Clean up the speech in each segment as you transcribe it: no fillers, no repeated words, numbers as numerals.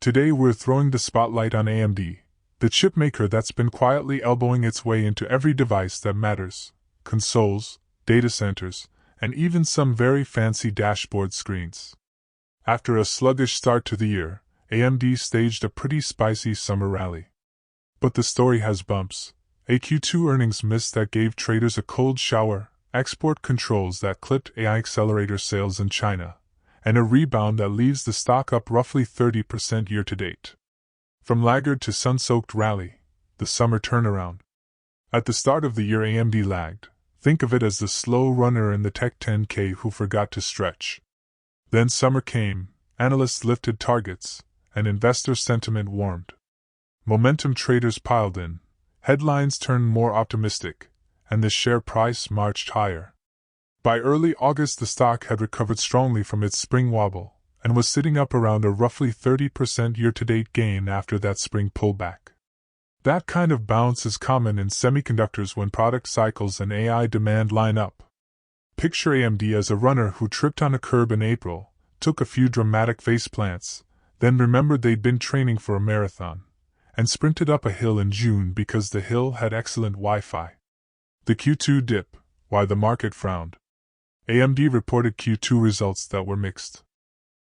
Today we're throwing the spotlight on AMD, the chipmaker that's been quietly elbowing its way into every device that matters: consoles, data centers, and even some very fancy dashboard screens. After a sluggish start to the year, AMD staged a pretty spicy summer rally. But the story has bumps: a Q2 earnings miss that gave traders a cold shower, export controls that clipped AI accelerator sales in China, and a rebound that leaves the stock up roughly 30% year-to-date. From laggard to sun-soaked rally, the summer turnaround. At the start of the year AMD lagged. Think of it as the slow runner in the Tech 10K who forgot to stretch. Then summer came, analysts lifted targets, and investor sentiment warmed. Momentum traders piled in, headlines turned more optimistic, and the share price marched higher. By early August the stock had recovered strongly from its spring wobble, and was sitting up around a roughly 30% year-to-date gain after that spring pullback. That kind of bounce is common in semiconductors when product cycles and AI demand line up. Picture AMD as a runner who tripped on a curb in April, took a few dramatic face plants, then remembered they'd been training for a marathon, and sprinted up a hill in June because the hill had excellent Wi-Fi. The Q2 dip, why the market frowned. AMD reported Q2 results that were mixed.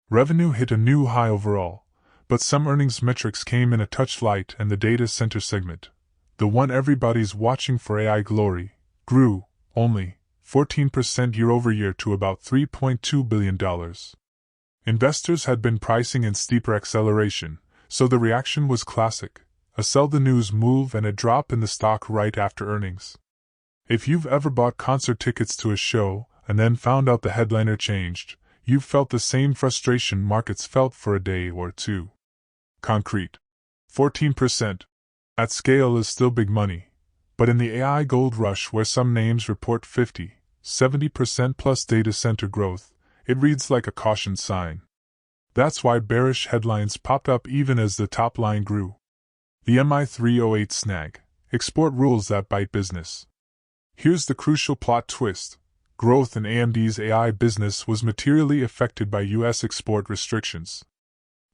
Revenue hit a new high overall, but some earnings metrics came in a touch light, and the data center segment, the one everybody's watching for AI glory, grew only 14% year-over-year to about $3.2 billion. Investors had been pricing in steeper acceleration, so the reaction was classic: a sell the news move and a drop in the stock right after earnings. If you've ever bought concert tickets to a show and then found out the headliner changed, you've felt the same frustration markets felt for a day or two. Concrete. 14%. At scale is still big money, but in the AI gold rush where some names report 50, 70% plus data center growth, it reads like a caution sign. That's why bearish headlines popped up even as the top line grew. The MI308 snag: export rules that bite business. Here's the crucial plot twist: growth in AMD's AI business was materially affected by U.S. export restrictions.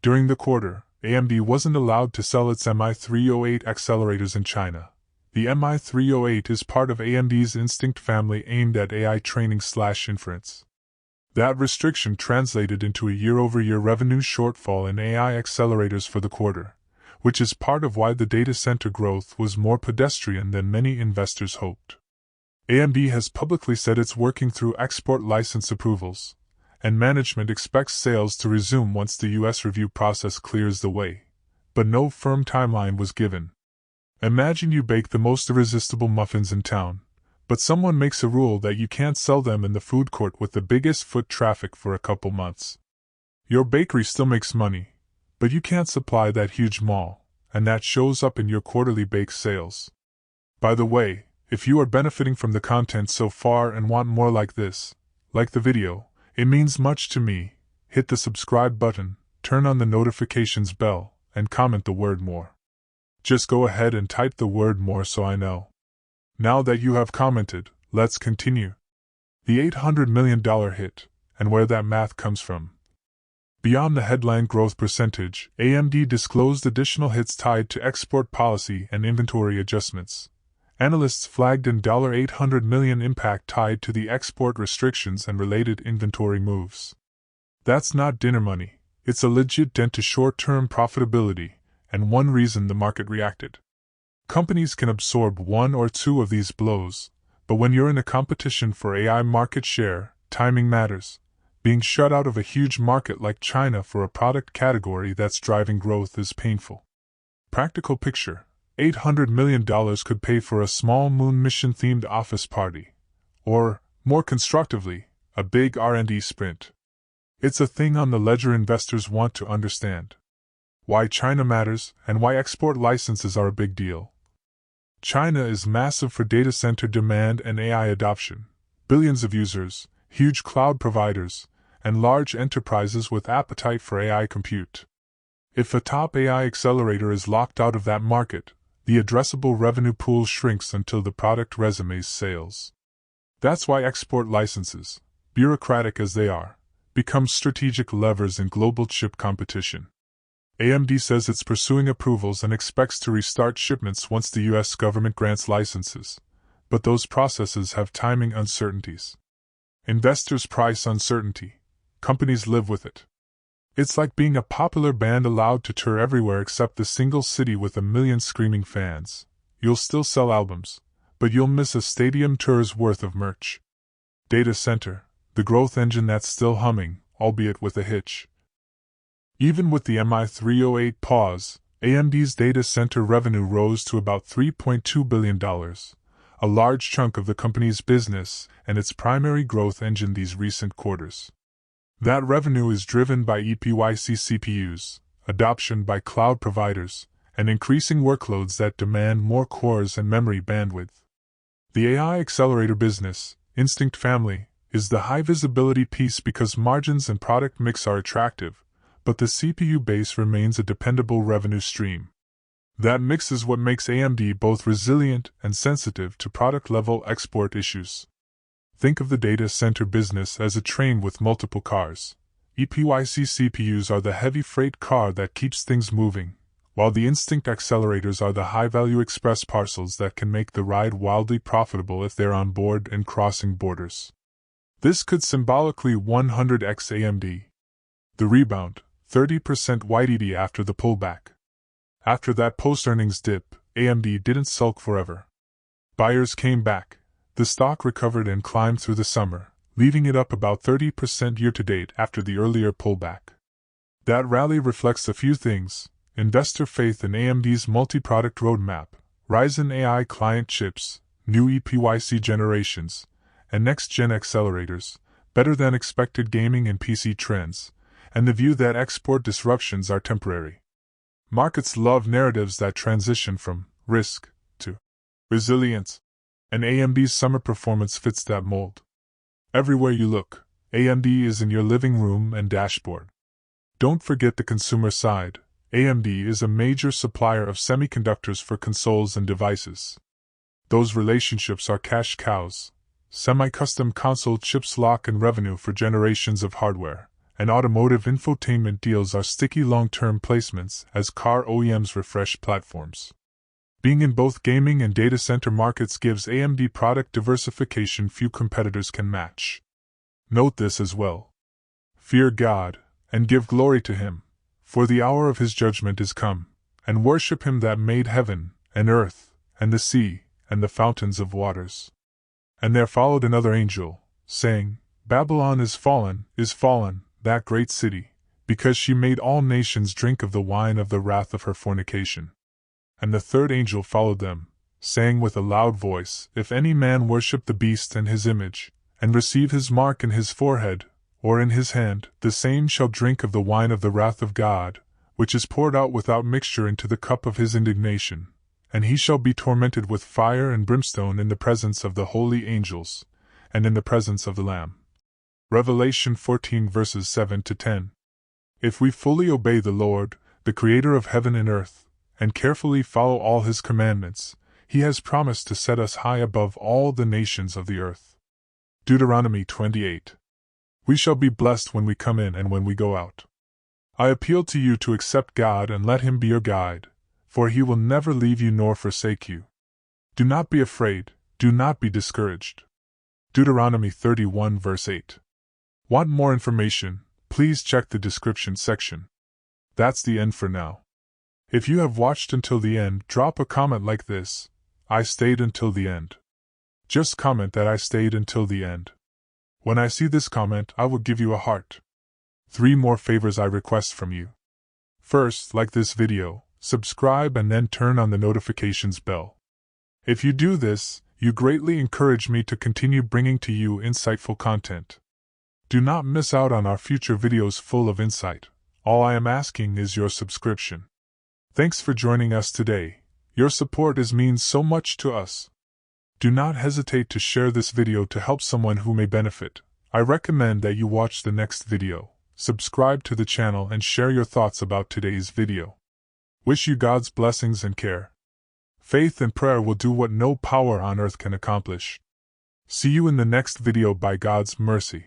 During the quarter, AMD wasn't allowed to sell its MI308 accelerators in China. The MI308 is part of AMD's Instinct family aimed at AI training/inference. That restriction translated into a year-over-year revenue shortfall in AI accelerators for the quarter, which is part of why the data center growth was more pedestrian than many investors hoped. AMD has publicly said it's working through export license approvals, and management expects sales to resume once the U.S. review process clears the way, but no firm timeline was given. Imagine you bake the most irresistible muffins in town, but someone makes a rule that you can't sell them in the food court with the biggest foot traffic for a couple months. Your bakery still makes money, but you can't supply that huge mall, and that shows up in your quarterly bake sales. By the way, if you are benefiting from the content so far and want more like this, like the video, it means much to me. Hit the subscribe button, turn on the notifications bell, and comment the word more. Just go ahead and type the word more so I know. Now that you have commented, let's continue. The $800 million hit, and where that math comes from. Beyond the headline growth percentage, AMD disclosed additional hits tied to export policy and inventory adjustments. Analysts flagged an $800 million impact tied to the export restrictions and related inventory moves. That's not dinner money, it's a legit dent to short-term profitability, and one reason the market reacted. Companies can absorb one or two of these blows, but when you're in a competition for AI market share, timing matters. Being shut out of a huge market like China for a product category that's driving growth is painful. Practical picture: $800 million could pay for a small moon mission-themed office party. Or, more constructively, a big R&D sprint. It's a thing on the ledger investors want to understand. Why China matters, and why export licenses are a big deal. China is massive for data center demand and AI adoption. Billions of users, huge cloud providers, and large enterprises with appetite for AI compute. If a top AI accelerator is locked out of that market, the addressable revenue pool shrinks until the product resumes sales. That's why export licenses, bureaucratic as they are, become strategic levers in global chip competition. AMD says it's pursuing approvals and expects to restart shipments once the US government grants licenses, but those processes have timing uncertainties. Investors price uncertainty. Companies live with it. It's like being a popular band allowed to tour everywhere except the single city with 1 million screaming fans. You'll still sell albums, but you'll miss a stadium tour's worth of merch. Data center, the growth engine that's still humming, albeit with a hitch. Even with the MI308 pause, AMD's data center revenue rose to about $3.2 billion, a large chunk of the company's business and its primary growth engine these recent quarters. That revenue is driven by ePYC CPUs, adoption by cloud providers, and increasing workloads that demand more cores and memory bandwidth. The AI accelerator business, Instinct Family, is the high-visibility piece because margins and product mix are attractive, but the CPU base remains a dependable revenue stream. That mix is what makes AMD both resilient and sensitive to product-level export issues. Think of the data center business as a train with multiple cars. ePYC CPUs are the heavy freight car that keeps things moving, while the Instinct accelerators are the high-value express parcels that can make the ride wildly profitable if they're on board and crossing borders. This could symbolically 100x AMD. The rebound, 30% YTD after the pullback. After that post-earnings dip, AMD didn't sulk forever. Buyers came back. The stock recovered and climbed through the summer, leaving it up about 30% year-to-date after the earlier pullback. That rally reflects a few things: investor faith in AMD's multi-product roadmap, Ryzen AI client chips, new ePYC generations, and next-gen accelerators, better-than-expected gaming and PC trends, and the view that export disruptions are temporary. Markets love narratives that transition from risk to resilience, and AMD's summer performance fits that mold. Everywhere you look, AMD is in your living room and dashboard. Don't forget the consumer side. AMD is a major supplier of semiconductors for consoles and devices. Those relationships are cash cows. Semi-custom console chips lock in revenue for generations of hardware, and automotive infotainment deals are sticky long-term placements as car OEMs refresh platforms. Being in both gaming and data center markets gives AMD product diversification few competitors can match. Note this as well. Fear God, and give glory to Him, for the hour of His judgment is come, and worship Him that made heaven, and earth, and the sea, and the fountains of waters. And there followed another angel, saying, Babylon is fallen, that great city, because she made all nations drink of the wine of the wrath of her fornication. And the third angel followed them, saying with a loud voice, If any man worship the beast and his image, and receive his mark in his forehead, or in his hand, the same shall drink of the wine of the wrath of God, which is poured out without mixture into the cup of his indignation, and he shall be tormented with fire and brimstone in the presence of the holy angels, and in the presence of the Lamb. Revelation 14 verses 7-10. If we fully obey the Lord, the Creator of heaven and earth, and carefully follow all His commandments, He has promised to set us high above all the nations of the earth. Deuteronomy 28. We shall be blessed when we come in and when we go out. I appeal to you to accept God and let Him be your guide, for He will never leave you nor forsake you. Do not be afraid, do not be discouraged. Deuteronomy 31 verse 8. Want more information? Please check the description section. That's the end for now. If you have watched until the end, drop a comment like this: I stayed until the end. Just comment that I stayed until the end. When I see this comment, I will give you a heart. 3 more favors I request from you. First, like this video, subscribe and then turn on the notifications bell. If you do this, you greatly encourage me to continue bringing to you insightful content. Do not miss out on our future videos full of insight. All I am asking is your subscription. Thanks for joining us today. Your support means so much to us. Do not hesitate to share this video to help someone who may benefit. I recommend that you watch the next video, subscribe to the channel and share your thoughts about today's video. Wish you God's blessings and care. Faith and prayer will do what no power on earth can accomplish. See you in the next video by God's mercy.